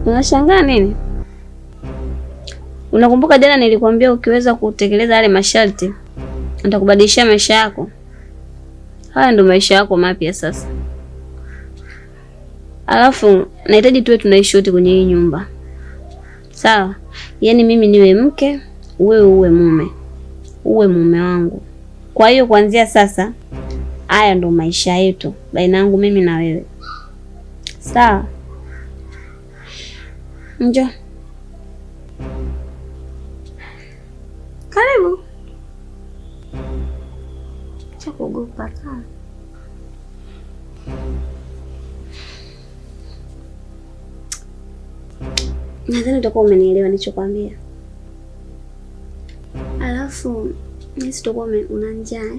Unashangaa nini? Unakumbuka jana nilikwambia ukiweza kutekeleza yale masharti nitakubadilishia maisha yako? Haya ndio maisha yako mapya sasa. Alafu nahitaji tuwe tunaishi wote kwenye hii nyumba. Sawa? Yaani mimi niwe mke, wewe uwe mume. Uwe mume wangu. Kwa hiyo kuanzia sasa haya ndio maisha yetu baina yangu mimi na wewe. Sawa? Njoo. Karibu. Chakuogopa sana. Nadhani utakuwa umenielewa nilichokwambia. Alafu nisi utakuwa una njaa.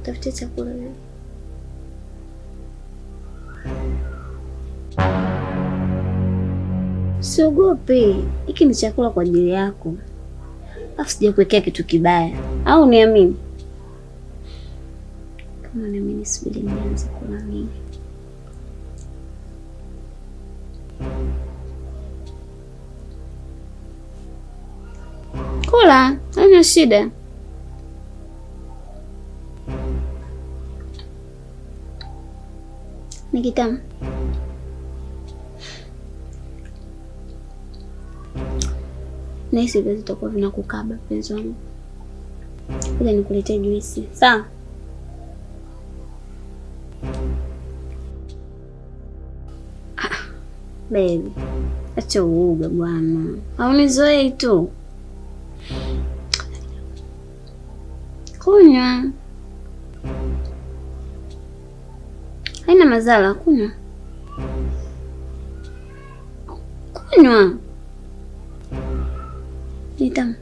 Tafutie chakula leo. Siogope. Hiki ni chakula kwa ajili yako. Alafu sijakuwekea kitu kibaya. Au niamini? Kama niamini subiri nianze kula mimi. Kula, haina shida. Ni kitamu. Nahisi viazi vitakuwa vinakukaba penzi wangu. Ngoja nikuletee juisi. Sawa? Baby. Acha uoga bwana. Haunizoei tu. Kunywa. Haina madhara, kunywa. Kunywa. Ni tamu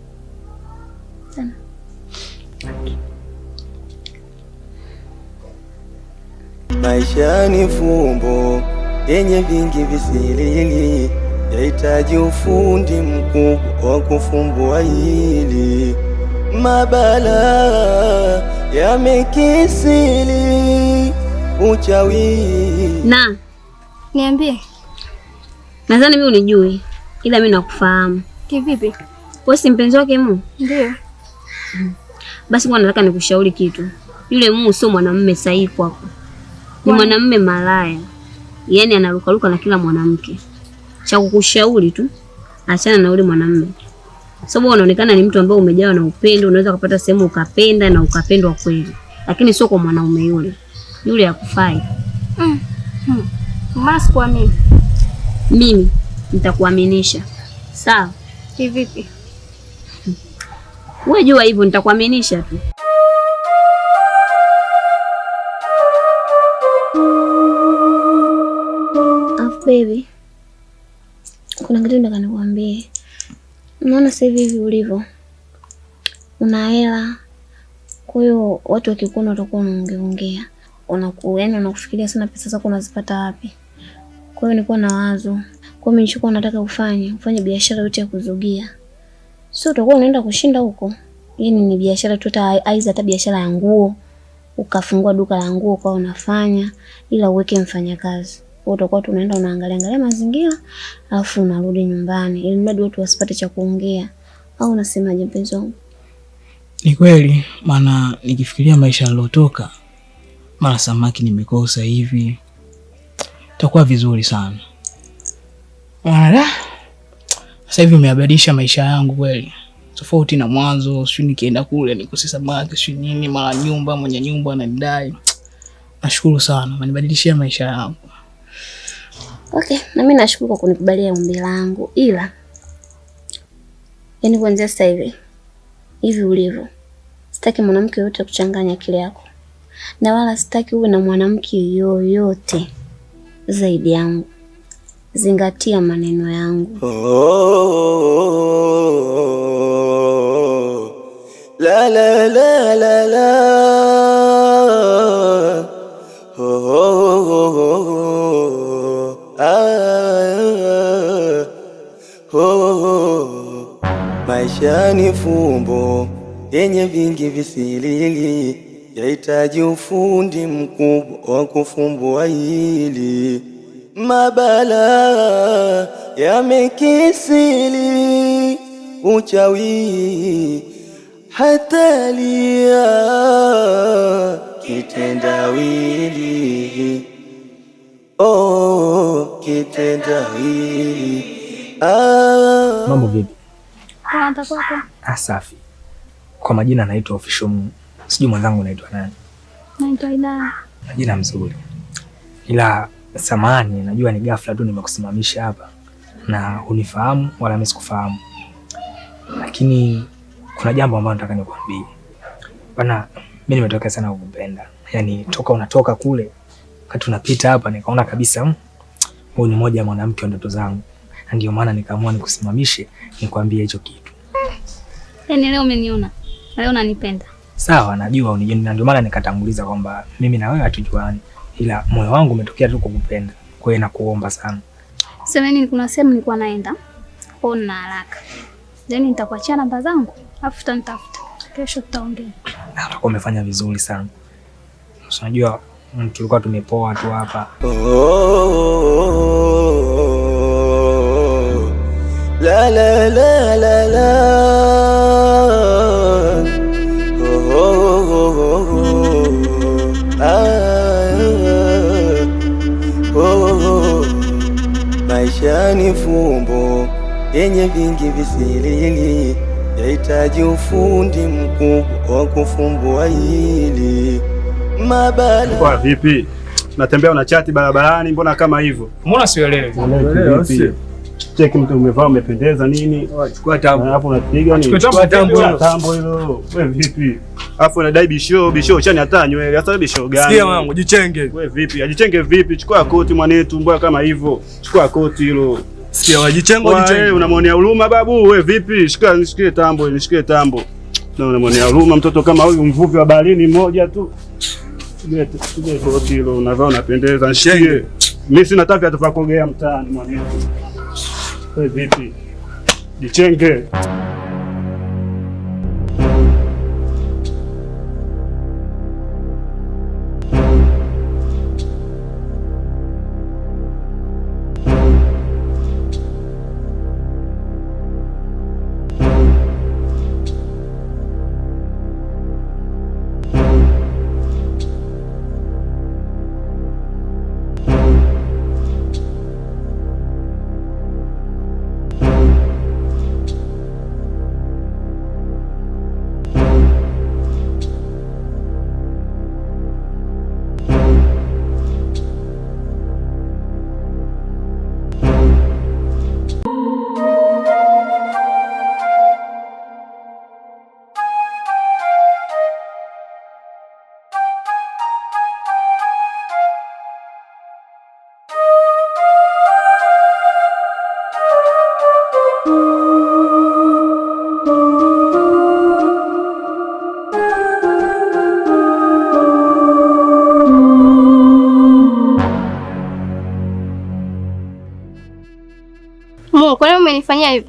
sana. Maisha ni fumbo yenye vingi visiri, yahitaji ufundi mkubwa wa kufumbua hili. Mabala yamekisili uchawi. Na niambie. Nadhani mimi unijui, ila mimi nakufahamu. Kivipi? Wewe si mpenzi wake Mu? Ndio. Basi bwana, nataka nikushauri kitu. Yule Mu sio mwanamume sahihi kwako. Ni mwanamume malaya. Yaani anarukaruka na kila mwanamke. Cha kukushauri tu, achana na yule mwanamume. Sababu unaonekana ni mtu ambaye umejawa na upendo, unaweza kupata sehemu ukapenda na ukapendwa kweli. Lakini sio kwa mwanaume yule. Yule hakufai. Masku amini. Mimi nitakuaminisha. Sawa? Kivipi? Wewe jua hivyo, nitakuaminisha tu. Baby, kuna kitu nataka nikwambie. Unaona sasa hivi ulivyo, una hela, kwa hiyo watu wakikuona watakuwa wanaongea, yaani wanakufikiria sana pesa zako unazipata wapi. Kwa hiyo nilikuwa na wazo, kwa mimi nilikuwa nataka ufanye biashara yote ya kuzugia. Sio utakuwa unaenda kushinda huko, yaani ni biashara tu, hata biashara ya nguo, ukafungua duka la nguo kwa unafanya, ila uweke mfanyakazi. Utakuwa tunaenda unaangalia mazingira alafu unarudi nyumbani ili mradi watu wasipate cha kuongea. Au unasemaje mpenzi wangu? Ni kweli, maana nikifikiria maisha yalotoka, mara samaki nimekosa hivi, itakuwa vizuri sana. Wala sasa hivi umeabadilisha maisha yangu kweli. Tofauti na mwanzo, sio nikienda kule nikose samaki, sio nini, mara nyumba mwenye nyumba ananidai. Nashukuru sana, umenibadilishia maisha yangu. Okay, na mimi nashukuru kwa kunikubalia ombi langu, ila yaani kuanzia sasa hivi ulivyo, sitaki mwanamke yote kuchanganya akili yako. Na wala sitaki uwe na mwanamke yoyote zaidi yangu. Zingatia maneno yangu. La la la la la. Maisha ni fumbo yenye vingi visiri, yahitaji ufundi mkubwa wa kufumbua hili. mabala yamekisili, uchawi hatalia kitendawili, oh kitendawili. Mambo vipi? Safi. Kwa majina naitwa Official. Sijui mwenzangu naitwa nani? Naitwa Ida. Majina mzuri. Ila samahani, najua ni ghafla tu nimekusimamisha hapa na unifahamu wala mimi sikufahamu. Lakini kuna jambo ambalo nataka nikwambie. Bana, mimi nimetoka sana kukupenda. Yaani toka unatoka kule, wakati unapita hapa nikaona kabisa huyu ni mmoja wa mwanamke wa ndoto zangu. Na ndio maana nikaamua nikusimamishe nikwambie hicho kitu. Yaani leo umeniona. Leo unanipenda. Sawa, najua unijeni, na ndio maana nikatanguliza kwamba mimi na wewe hatujuani. Ila moyo wangu umetokea tu kukupenda. Kwa hiyo nakuomba sana. Semeni kuna sehemu nilikuwa naenda. Kwa nina haraka. Then nitakuachia namba zangu, afu utanitafuta. Kesho tutaongea. Utakuwa umefanya vizuri sana. Unajua tulikuwa tumepoa tu hapa. La la la la la. Maisha ni fumbo yenye vingi visiri, yahitaji ufundi mkubwa wa kufumbua hili. Mabala. Kwa vipi? Unatembea unachati barabarani, mbona kama hivyo? Mbona sielewi? Vipi? Cheki mtu umevaa umependeza nini? Chukua tambo. Hapo unapiga nini? Chukua tambo hilo. Wewe vipi? Alafu unadai bisho chani hata nywele. Hata bisho gani? Sikia wangu, jichenge. Wewe vipi? Ajichenge vipi? Chukua koti mwanetu, mbona kama hivyo? Chukua koti hilo. Sikia wajichenge, jichenge. Wewe unamwonea huruma babu? Wewe vipi? Nishikie tambo, nishikie tambo. Na unamwonea huruma mtoto kama huyu, mvuvi wa baharini mmoja tu. Sije koti hilo, unavaa unapendeza. Nishikie. Mimi sina tafi tu kugea mtaani mwanetu. Wewe vipi? Jichenge. Kwa nini umenifanyia hivi?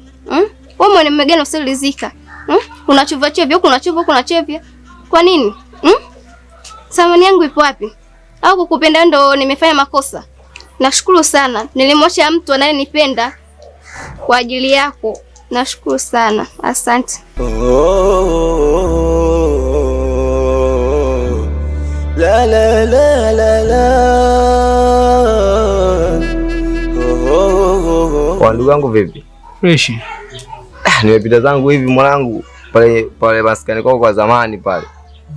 Wewe mwenye mmegena usilizika. Unachova chevya huko, unachova huko, unachevya. Kwa nini? Samani yangu ipo wapi? Au kukupenda ndo nimefanya makosa? Nashukuru sana. Nilimwacha mtu anayenipenda kwa ajili yako. Nashukuru sana. Asante. La la la la la. Kwa ndugu yangu vipi? Fresh. Nimepita zangu hivi mwanangu pale maskani kwako kwa zamani pale.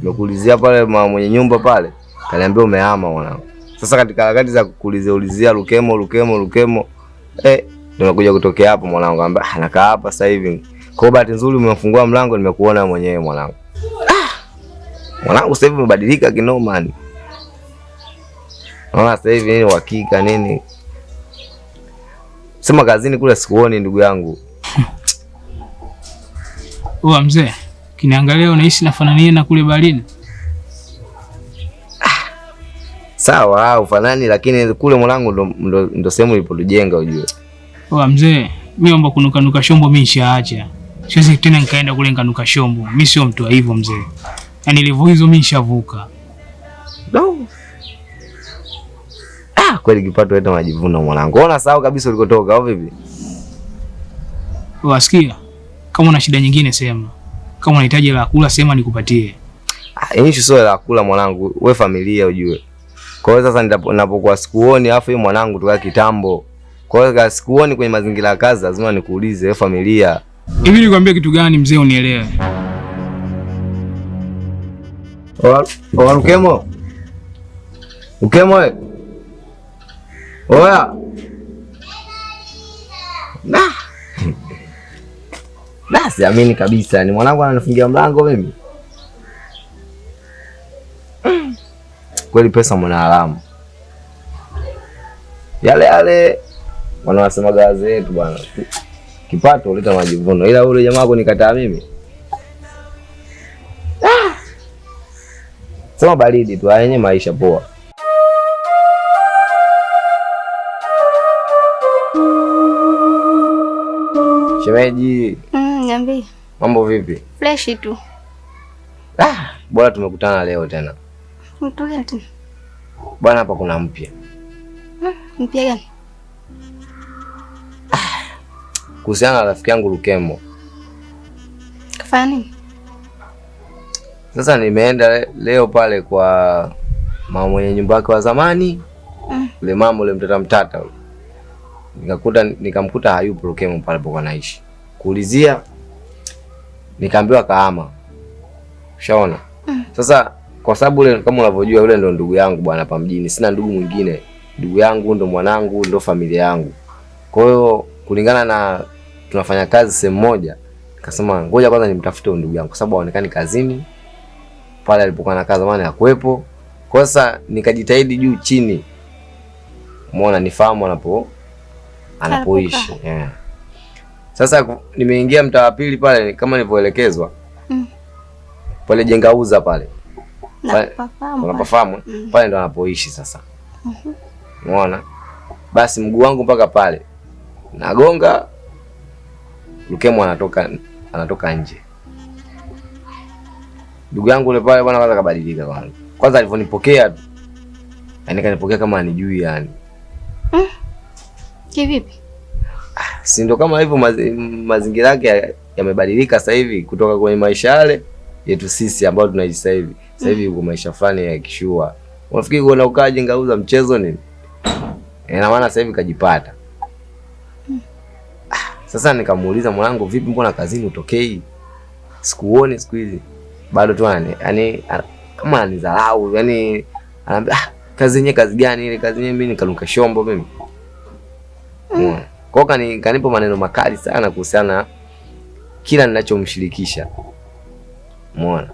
Nimekuulizia pale mwenye nyumba pale. Kaniambia umehama mwanangu. Sasa katika harakati za kuulizia Lukemo ndio nakuja kutokea hapo mwanangu. Anambia anakaa hapa sasa hivi. Kwa bahati nzuri umefungua mlango nimekuona mwenyewe mwanangu. Mwanangu sasa hivi umebadilika kinoma ni. Naona sasa hivi nini uhakika nini? Sema kazini kule sikuoni ndugu yangu. Wewe mzee, kiniangalia unaishi nafanania na kule baharini. Sawa, ufanani lakini kule mwanangu ndo sehemu ilipotujenga ujue. Wewe mzee, mimi naomba kunuka shombo mimi nishaacha. Siwezi tena nikaenda kule nikanuka shombo. Mimi sio mtu wa hivyo mzee. Yaani level hizo mimi nishavuka. No. Kweli kipato leta majivuno mwanangu. Ona sawa kabisa ulikotoka au vipi? Wasikia? Kama una shida nyingine sema. Kama unahitaji la kula sema nikupatie. Issue sio la kula mwanangu, wewe familia ujue. Kwa hiyo sasa ninapokuwa sikuoni afu yeye mwanangu toka kitambo. Kwa hiyo sikuoni kwenye mazingira ya kazi lazima nikuulize wewe familia. Hivi nikwambie kitu gani mzee unielewe? Lukemo. Lukemo wewe. Oya. Siamini kabisa. Ni mwanangu ananifungia mlango mimi. Kweli pesa mwana alamu. Yale wanasema gazi yetu bwana. Kipato huleta majivuno. Ila ule jamaa wako nikataa mimi. Sema baridi tu, yenye maisha poa. Shemeji. Niambie. Mambo vipi? Fresh tu. Bora tumekutana leo tena. Mtu gani tena? Bwana hapa kuna mpya. Mpya gani? Kuhusiana na rafiki yangu Lukemo. Kafanya nini? Sasa nimeenda leo pale kwa mama mwenye nyumba yake wa zamani. Ule mama ule mtata ule. Nikamkuta hayupo Lukemo pale alipokuwa anaishi. Kuulizia nikaambiwa kahama. Ushaona? Sasa kwa sababu ule kama unavyojua yule ndo ndugu yangu bwana hapa mjini. Sina ndugu mwingine. Ndugu yangu ndo mwanangu ndo familia yangu. Kwa hiyo kulingana na tunafanya kazi sehemu moja, nikasema ngoja kwanza nimtafute ndugu yangu kwa sababu haonekani kazini. Pale alipokuwa na kazi zamani hakuepo. Kwa sasa nikajitahidi juu chini. Muone nifahamu anapoishi. Yeah. Sasa nimeingia mtaa wa pili pale kama nilivyoelekezwa. Pale Jengauza pale. Unapafahamu? Pale ndo anapoishi sasa. Unaona? Basi mguu wangu mpaka pale. Nagonga. Lukemo anatoka nje. Ndugu yangu yule pale bwana kwanza kabadilika kwanza. Kwanza alivyonipokea tu. Yaani kanipokea kama anijui yani. Kivipi? Si ndo kama hivyo mazingira yake yamebadilika sasa hivi kutoka kwenye maisha yale yetu sisi ambao tunaishi sasa hivi. Sasa hivi uko maisha fulani ya kishua. Unafikiri uona ukaje Ngauza mchezo nini? Na maana sasa hivi kajipata. Sasa nikamuuliza mwanangu vipi mbona kazini utokei? Sikuoni siku hizi. Bado tu yani kama ananidharau yani anambia kazi yenyewe kazi gani ile kazi yenyewe mimi nikanuka shombo mimi. Kwa kanipa maneno makali sana kuhusiana kila ninachomshirikisha. Umeona?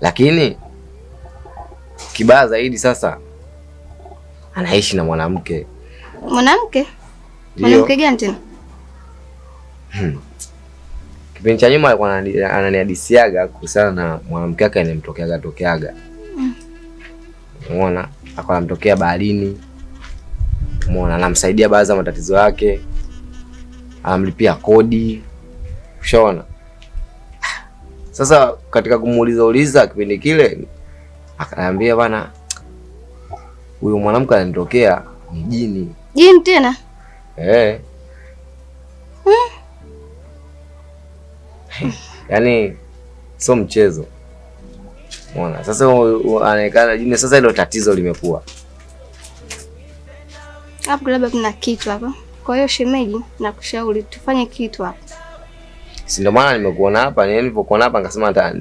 Lakini kibaya zaidi sasa anaishi na mwanamke. Mwanamke? Mwanamke gani tena? Kipindi cha nyuma alikuwa ananihadisiaga kuhusiana na mwanamke wake anemtokeaga. Umeona? Akawa anamtokea baharini. Umeona? Anamsaidia baadhi ya matatizo yake. Anamlipia kodi. Ushaona? Sasa katika kumuuliza kipindi kile akaniambia bana huyo mwanamke ananitokea ni jini. Jini tena? Yaani sio mchezo. Unaona? Sasa anaonekana jini sasa hilo tatizo limekuwa. Hapo labda kuna kitu hapa. Kwa hiyo shemeji nakushauri tufanye kitu hapa. Si ndio maana nimekuona hapa, nilipokuona hapa nikasema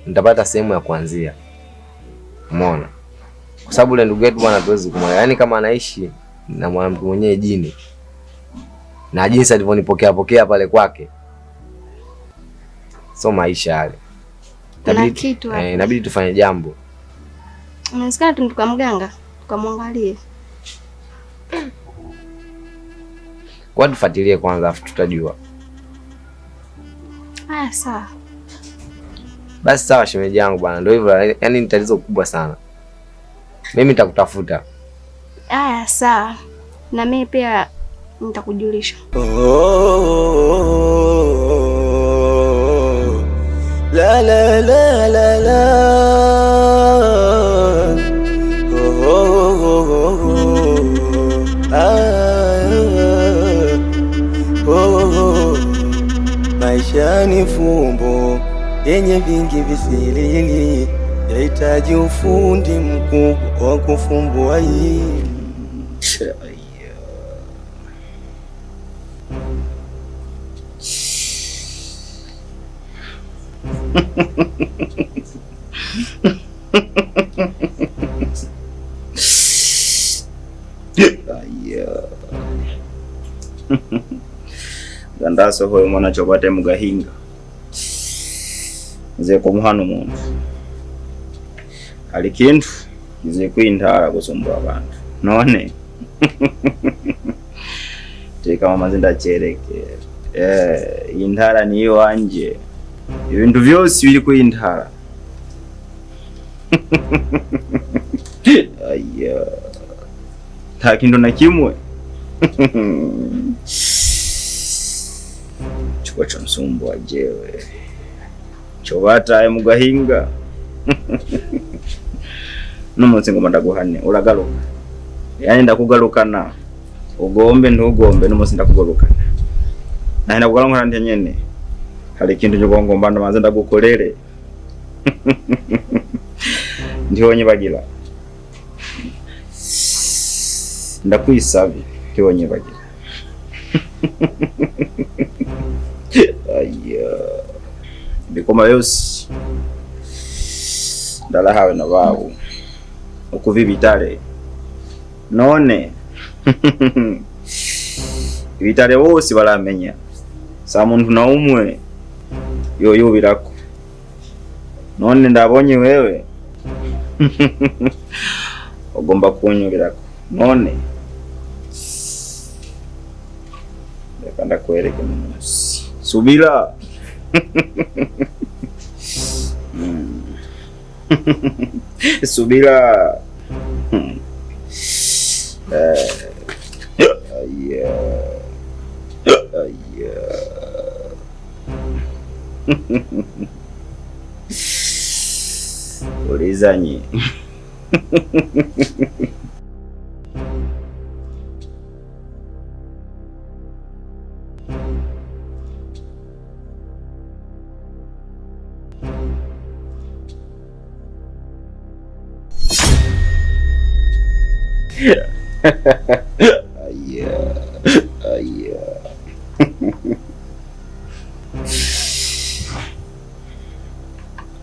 nitapata sehemu ya kuanzia. Umeona? Kwa sababu ile ndugu yetu bwana tuwezi kumwona. Yaani kama anaishi na mwanamke mwenyewe jini. Na jinsi alivyonipokea pale kwake. So maisha yale. Inabidi tufanye jambo. Unawezekana tumtuka mganga, tukamwangalie. Kwa tufuatilie kwanza afu tutajua. Sawa. Basi sawa shemeji yangu bwana, ndio hivyo. Yaani ni tatizo kubwa sana. Mimi nitakutafuta. Sawa. Na mimi pia nitakujulisha. La la la la la. yenye vingi visirili, yahitaji ufundi mkubwa wa kufumbua hili. Gandaso hoyo mwana chobate mugahinga nze kumuhano muntu ali kintu nze kwintara kusumbura abantu none teka mama zindachereke intara niyo wanje ibintu byose biri kwintara. Aya nta kintu na kimwe chukwa cha msumbu wa jewe chobataye mugahinga n'umunsi ngoma ndaguhane uragaruka, yani ndakugarukana ugombe ntugombe n'umunsi ndakugarukana nahe ndakugarukana ndi nyene hari ikintu cyo ngomba ndamanze ndagukorere ndibonye bagira ndakwisabye ndibonye bagira. Aya bikoma yose ndalahawe na babu ukuvi bitare none bitare wose baramenya sa muntu na umwe yoyubirako none ndabonye wewe ugomba kunyubirako none reka ndakwereke munsi subira. Subira. Ulizanye.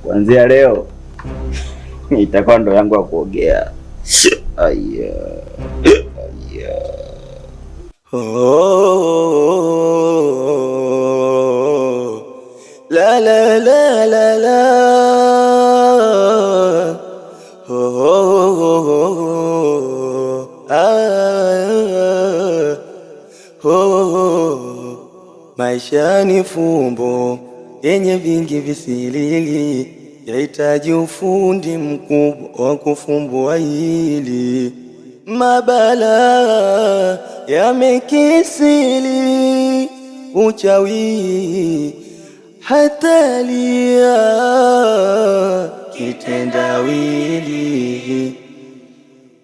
Kuanzia leo itakuwa ndo yangu ya kuogea. Aya. La la la la la. Maisha ni fumbo yenye vingi visirili, yahitaji ufundi mkubwa wa kufumbua hili. Mabala yamekisili, uchawi hatalia, kitendawili,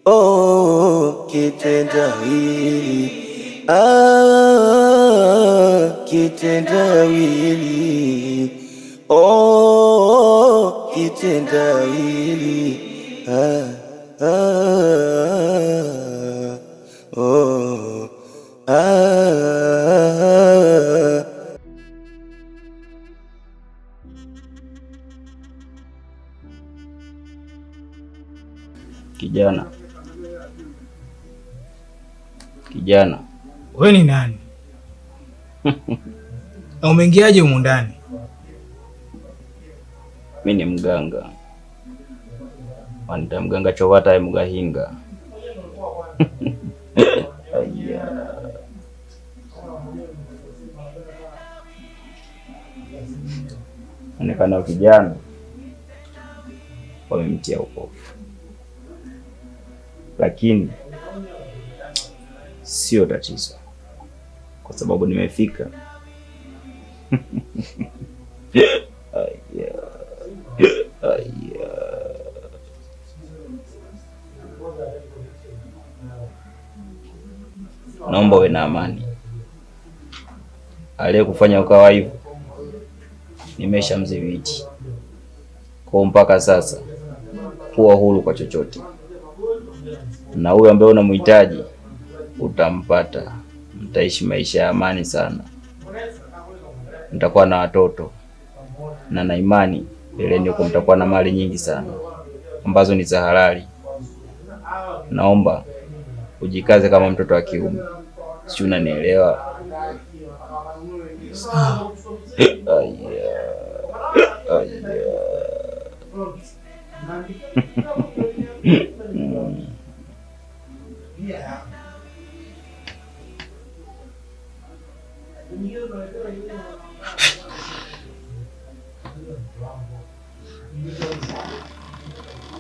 oh kitendawili, kitendawili, oh kitendawili, oh Kijana, wewe ni nani? Na umeingiaje humu ndani? Mimi ni mganga. Wanda mganga Chovataye Mugahinga. Aya. Onekana kijana wamemtia upofu, lakini sio tatizo kwa sababu nimefika. Aya. Naomba uwe na amani. Aliyekufanya ukawa hivyo nimeshamdhibiti. Kwa mpaka sasa kuwa huru kwa chochote, na huyo ambaye unamhitaji utampata. Mtaishi maisha ya amani sana, mtakuwa na watoto, na imani mbeleni huko mtakuwa na mali nyingi sana ambazo ni za halali. Naomba ujikaze kama mtoto wa kiume, si unanielewa? Sawa.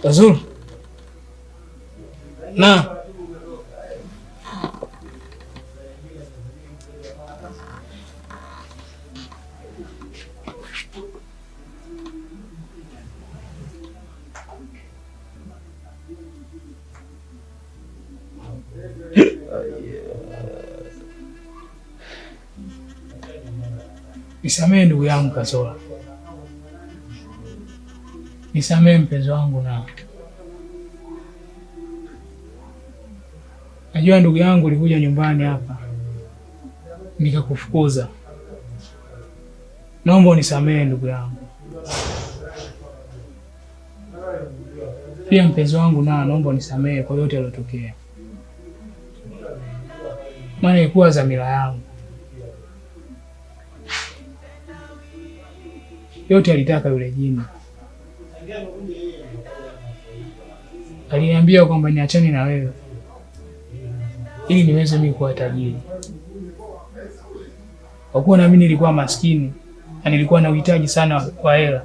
Azul. Na. Nisamehe ndugu yangu Kazola. Nisamehe mpenzi wangu, na najua ndugu yangu ulikuja nyumbani hapa nikakufukuza. Naomba unisamehe ndugu yangu. Pia mpenzi wangu, naomba unisamehe kwa yote yaliyotokea, maana ilikuwa dhamira yangu. Yote alitaka yule jini. Aliniambia kwamba niachane na wewe ili niweze mimi kuwa tajiri. Kwa kuwa na mimi nilikuwa maskini na nilikuwa na uhitaji sana wa hela,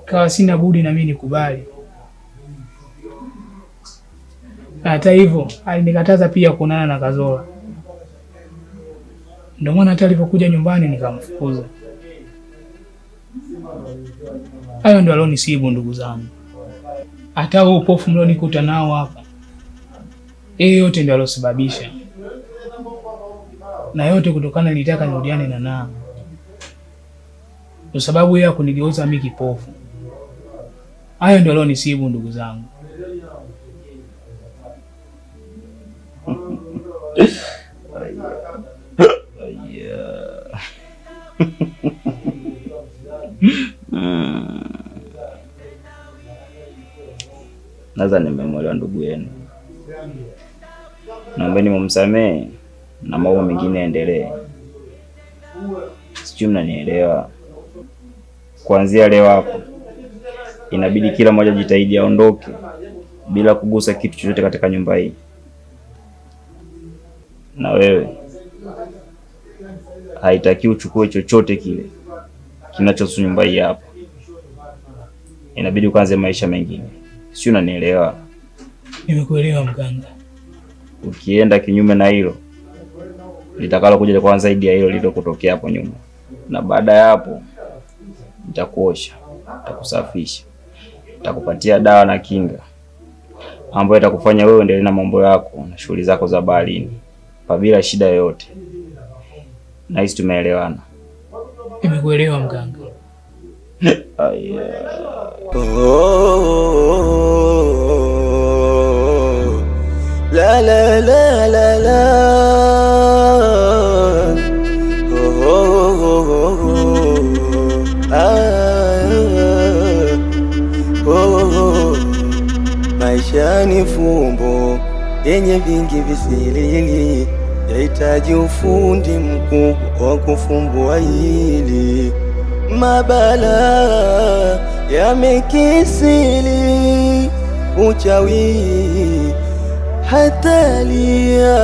kawa sina budi na mimi nikubali. Hata hivyo alinikataza pia kuonana na Kazola. Ndio maana hata alipokuja nyumbani nikamfukuza. Hayo ndio alionisibu ndugu zangu. Hata huo upofu mlionikuta nao hapa, yote ndio alosababisha, na yote kutokana nilitaka nirudiane na Naa, kwa sababu yeye akunigeuza mimi kipofu. Hayo ndio alionisibu ndugu zangu. Nadhani nimemwelewa ndugu yenu. Naombeni mumsamehe na mambo mengine yaendelee. Sijui mnanielewa. Kuanzia leo hapo inabidi kila mmoja jitahidi aondoke bila kugusa kitu chochote katika nyumba hii. Na wewe haitaki uchukue chochote kile kinachohusu nyumba hii hapa. Inabidi uanze maisha mengine. Sio, unanielewa? Nimekuelewa mganga. Ukienda kinyume na hilo, litakalo kuja kwa zaidi ya hilo lililokutokea hapo nyuma. Na baada ya hapo nitakuosha, nitakusafisha, nitakupatia dawa na kinga ambayo itakufanya wewe endelee na mambo yako na shughuli zako za baharini bila shida yoyote. Na hisi tumeelewana? Nimekuelewa mganga. La la la la la. Maisha ni fumbo yenye vingi visiri, yahitaji ufundi mkubwa wa kufumbua hili. Mabala yamekisili, uchawi hatalia